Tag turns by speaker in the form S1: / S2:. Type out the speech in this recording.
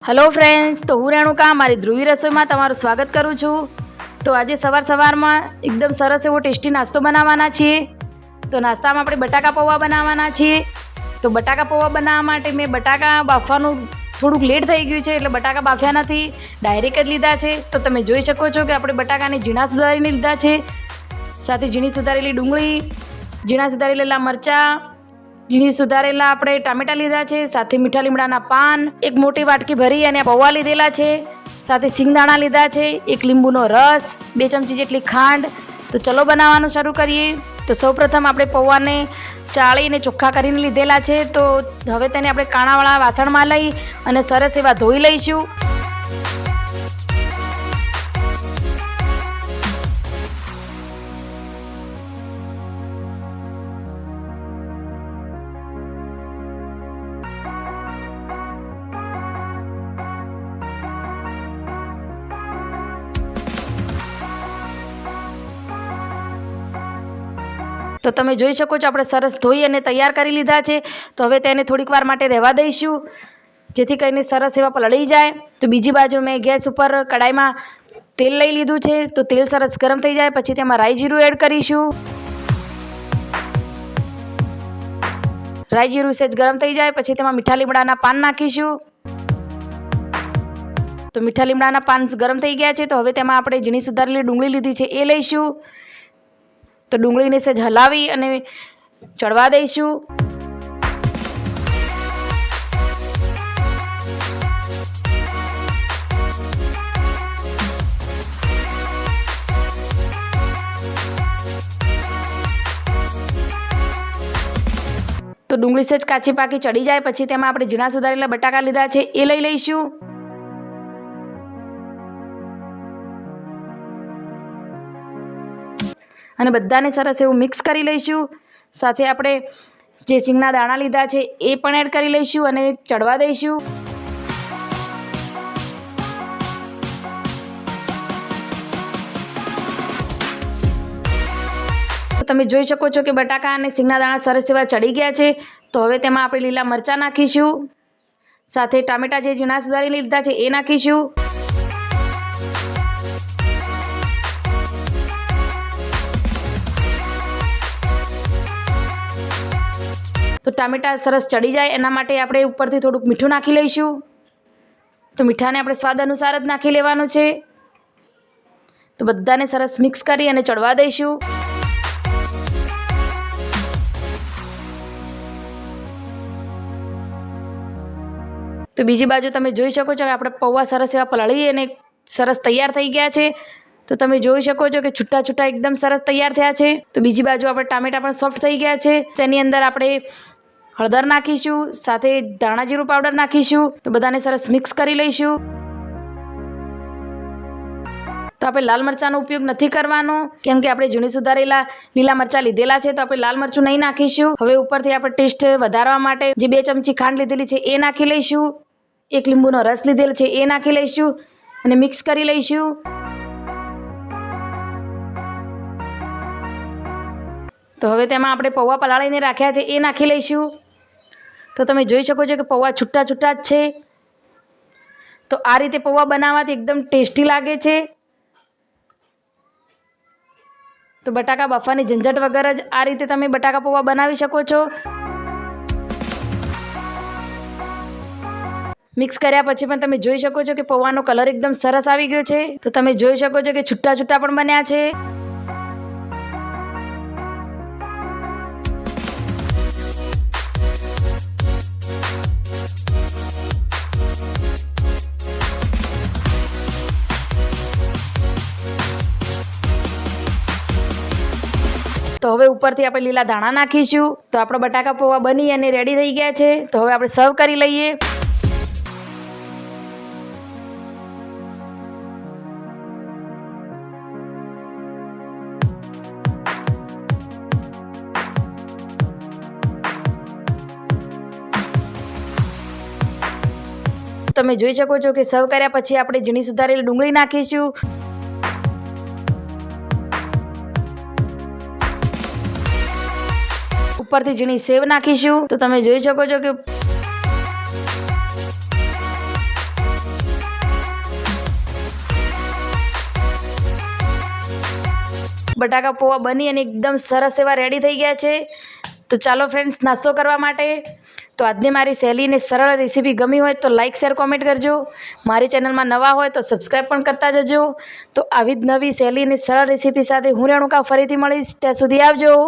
S1: Hello friends, तो हूँ रेणुका मारी ध्रुवी रसोई में तमारुं स्वागत करूँ छूँ। तो आज सवार में एकदम सरस एवो टेस्टी नास्तो बनाववाना छीए। तो नास्ता में अपने बटाका पौवा बनाववाना छीए। तो बटाका पौवा बनाववा माटे मैं बटाका बाफवानुं थोड़ुंक लेट थई गयुं छे એટલે બટાકા બાફ્યા નથી, ડાયરેક્ટ જ લીધા છે। તો તમે જોઈ શકો છો કે આપણે બટાકાને ઝીણા સુધારીને લીધા છે, સાથે ઝીણી સુધારેલી ડુંગળી, ઝીણા સુધારેલા મરચાં, ઝીણી સુધારેલા આપણે ટામેટા લીધા છે, સાથે મીઠા લીમડાના પાન, એક મોટી વાટકી ભરી અને પૌવા લીધેલા છે, સાથે સિંગદાણા લીધા છે, એક લીંબુનો રસ, 2 ચમચી જેટલી ખાંડ। તો ચલો બનાવવાનું શરૂ કરીએ। તો સૌપ્રથમ આપણે પૌવાને ચાળીને ચોખ્ખા કરીને લીધેલા છે। તો હવે તેને આપણે કાણાવાળા વાસણમાં લઈ અને સરસ એવા ધોઈ લઈશું। तो તમે જોઈ શકો છો આપણે સરસ ધોઈ અને તૈયાર કરી લીધા છે। તો હવે તેને થોડીક વાર માટે રહેવા દઈશું, જેથી કરીને સરસ એવા પલળી જાય। તો બીજી બાજુ મેં ગેસ ઉપર કડાઈમાં તેલ લઈ લીધું છે। તો તેલ સરસ ગરમ થઈ જાય પછી તેમાં રાઈ જીરું એડ કરીશું। રાઈ જીરું સેજ ગરમ થઈ જાય પછી તેમાં મીઠા લીમડાના પાન નાખીશું। તો મીઠા લીમડાના પાન ગરમ થઈ ગયા છે। તો હવે તેમાં આપણે ઝીણી સુધારેલી ડુંગળી લીધી છે એ લઈશું। तो डूंगळी ने सेज हलावी अने चढ़वा दईशुं। तो डूंगળી सेज काची पाकी चढ़ी जाए पछी तेमां आपणे झीणा सुधारेला बटाका लीधा छे ए लई लईशुं। અને બધાને સરસ એવું મિક્સ કરી લઈશું। સાથે આપણે જે સિંગના દાણા લીધા છે એ પણ એડ કરી લઈશું અને ચડવા દઈશું। તમે જોઈ શકો છો કે બટાકા અને સિંગના દાણા સરસ એવા ચડી ગયા છે। તો હવે તેમાં આપણે લીલા મરચાં નાખીશું, સાથે ટામેટા જે ઝીણા સુધારી લીધા છે એ નાખીશું। तो टामेटा सरस चढ़ी जाए एना माटे आपणे उपरथी थोड़ुंक मीठुं नाखी लईशुं। तो मीठाने आपणे स्वाद अनुसार ज नाखी लेवानुं छे। तो बधाने सरस मिक्स करी अने चढ़वा दईशुं। तो बीजी बाजु तमे जोई शको छो के आपणे पौवा सरस एवा पलળી अने सरस तैयार थई गया छे। तो तमे जोई शको छो के छूटा छूटा एकदम सरस तैयार थया छे। तो बीजी बाजु आपणे टामेटा पण सॉफ्ट थई गया छे। तेनी अंदर आपणे हळदर नाखीशुं, साथे धाणा जीरुं पाउडर नाखीशुं। तो बधाने सरस मिक्स करी लईशुं। तो આપણે લાલ મરચાંનો ઉપયોગ નથી કરવાનો, કેમ કે આપણે ઝીણી સુધારેલા લીલા મરચાં લીધેલા છે। તો આપણે લાલ મરચું નહીં નાખીશું। હવે ઉપરથી આપણે ટેસ્ટ વધારવા માટે જે 2 ચમચી ખાંડ લીધેલી છે એ નાખી લઈશું, એક લીંબુનો રસ લીધેલો છે એ નાખી લઈશું અને મિક્સ કરી લઈશું। તો હવે તેમાં આપણે પૌવા પલાળીને રાખ્યા છે એ નાખી લઈશું। તો તમે જોઈ શકો છો કે પૌવા છૂટા છૂટા જ છે। તો આ રીતે પૌવા બનાવવાથી એકદમ ટેસ્ટી લાગે છે। તો બટાકા બાફવાની ઝંઝટ વગર જ આ રીતે તમે બટાકા પૌવા બનાવી શકો છો। મિક્સ કર્યા પછી પણ તમે જોઈ શકો છો કે પૌવાનો કલર એકદમ સરસ આવી ગયો છે। તો તમે જોઈ શકો છો કે છૂટા છૂટા પણ બન્યા છે। तो હવે ઉપરથી આપણે લીલા ધાણા નાખીશું। તો આપણો બટાકા પૌવા બની અને રેડી થઈ ગયા છે। તો હવે આપણે સર્વ કરી લઈએ। તમે જોઈ શકો છો કે સર્વ કર્યા પછી આપણે ઝીણી સુધારેલી ડુંગળી નાખીશું। ઉપરથી ઝીણી સેવ નાખીશું। તો તમે જોઈ શકો છો કે બટાકા પૌવા બની અને એકદમ સરસ એવા રેડી થઈ ગયા છે. તો ચાલો ફ્રેન્ડ્સ નાસ્તો કરવા માટે. તો આજની મારી સહેલી અને સરળ રેસીપી ગમી હોય તો લાઇક શેર કોમેન્ટ કરજો. મારી ચેનલમાં નવા હોય તો સબસ્ક્રાઈબ પણ કરતા જજો. તો આવી જ નવી સહેલી અને સરળ રેસીપી સાથે હું રેણુકા ફરીથી મળીશ. ત્યાં સુધી આવજો.